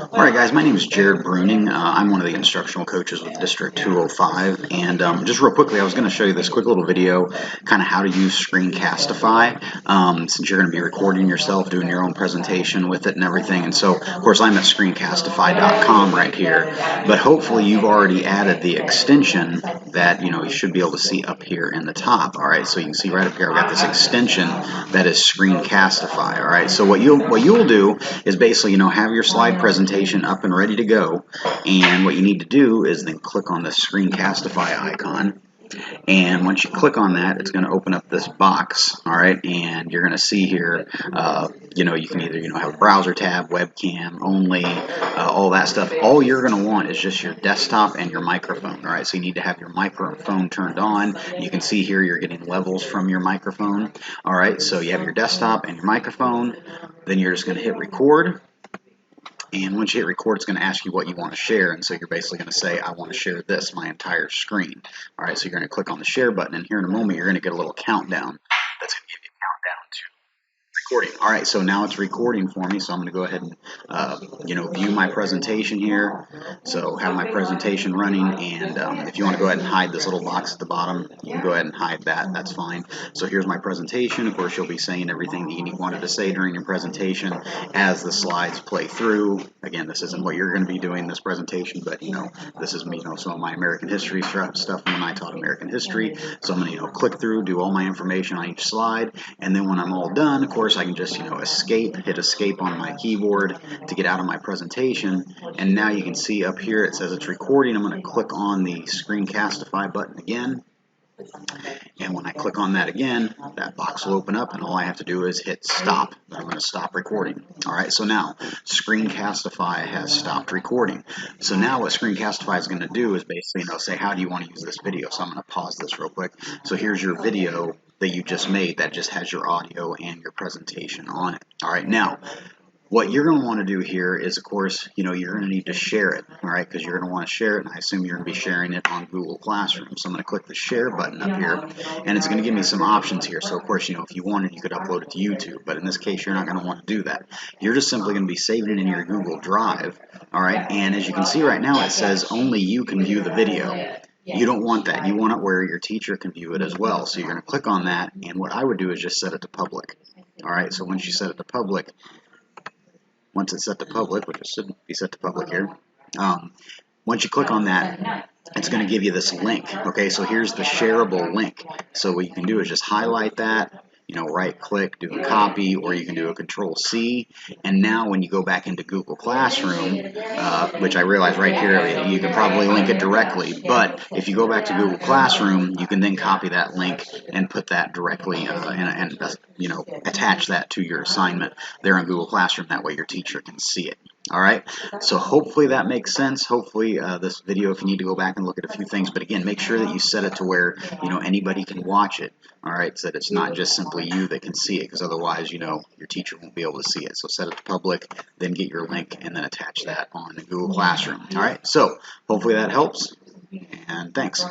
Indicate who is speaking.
Speaker 1: Alright guys, my name is Jared Bruning. I'm one of the instructional coaches with District 205, and just real quickly I was going to show you this quick little video, kind of how to use Screencastify, since you're going to be recording yourself, doing your own presentation with it and everything. And so, of course, I'm at screencastify.com right here, but hopefully you've already added the extension that you should be able to see up here in the top. Alright, so you can see right up here I've got this extension that is Screencastify. Alright, so what you'll do is basically have your slide presentation up and ready to go, and what you need to do is then click on the Screencastify icon. And once you click on that, it's going to open up this box, all right, and you're going to see here, you can either, have a browser tab, webcam only, all that stuff. All you're going to want is just your desktop and your microphone, all right, so you need to have your microphone turned on. You can see here you're getting levels from your microphone, all right, so you have your desktop and your microphone, then you're just going to hit record. And once you hit record, it's going to ask you what you want to share. And so you're basically going to say, I want to share this, my entire screen. All right, so you're going to click on the share button. And here in a moment, you're going to get a little countdown. That's going to give you a countdown to recording. All right, so now it's recording for me. So I'm going to go ahead and, view my presentation here. So have my presentation running. And if you want to go ahead and hide this little box at the bottom, you can go ahead and hide that. That's fine. So here's my presentation. Of course, you'll be saying everything that you wanted to say during your presentation as the slides play through. Again, this isn't what you're going to be doing this presentation, but this is me, some of my American history stuff when I taught American history. So I'm going to click through, do all my information on each slide, and then when I'm all done, of course, I can just hit escape on my keyboard to get out of my presentation. And now you can see up here it says it's recording. I'm going to click on the Screencastify button again. And when I click on that again, that box will open up, and all I have to do is hit stop. I'm going to stop recording. All right, so now Screencastify has stopped recording. So now what Screencastify is going to do is basically say, how do you want to use this video? So I'm going to pause this real quick. So here's your video that you just made that just has your audio and your presentation on it. All right, now what you're going to want to do here is, of course, you're going to need to share it, all right, because you're going to want to share it, and I assume you're going to be sharing it on Google Classroom. So I'm going to click the share button up here, and it's going to give me some options here. So, of course, if you wanted, you could upload it to YouTube, but in this case, you're not going to want to do that. You're just simply going to be saving it in your Google Drive, all right, and as you can see right now, it says only you can view the video. You don't want that. You want it where your teacher can view it as well. So you're going to click on that, and what I would do is just set it to public. All right, so once you set it to public, once it's set to public, which it should be set to public here, once you click on that, it's going to give you this link. Okay, so here's the shareable link. So what you can do is just highlight that, right click, do a copy, or you can do a Control-C. And now when you go back into Google Classroom, which I realize right here, you can probably link it directly, but if you go back to Google Classroom, you can then copy that link and put that directly and attach that to your assignment there in Google Classroom. That way your teacher can see it. All right, so hopefully that makes sense. Hopefully this video, if you need to go back and look at a few things, but again, make sure that you set it to where anybody can watch it. All right, so that it's not just simply you that can see it, because otherwise your teacher won't be able to see it. So set it to public, then get your link, and then attach that on Google Classroom. All right, so hopefully that helps, and thanks.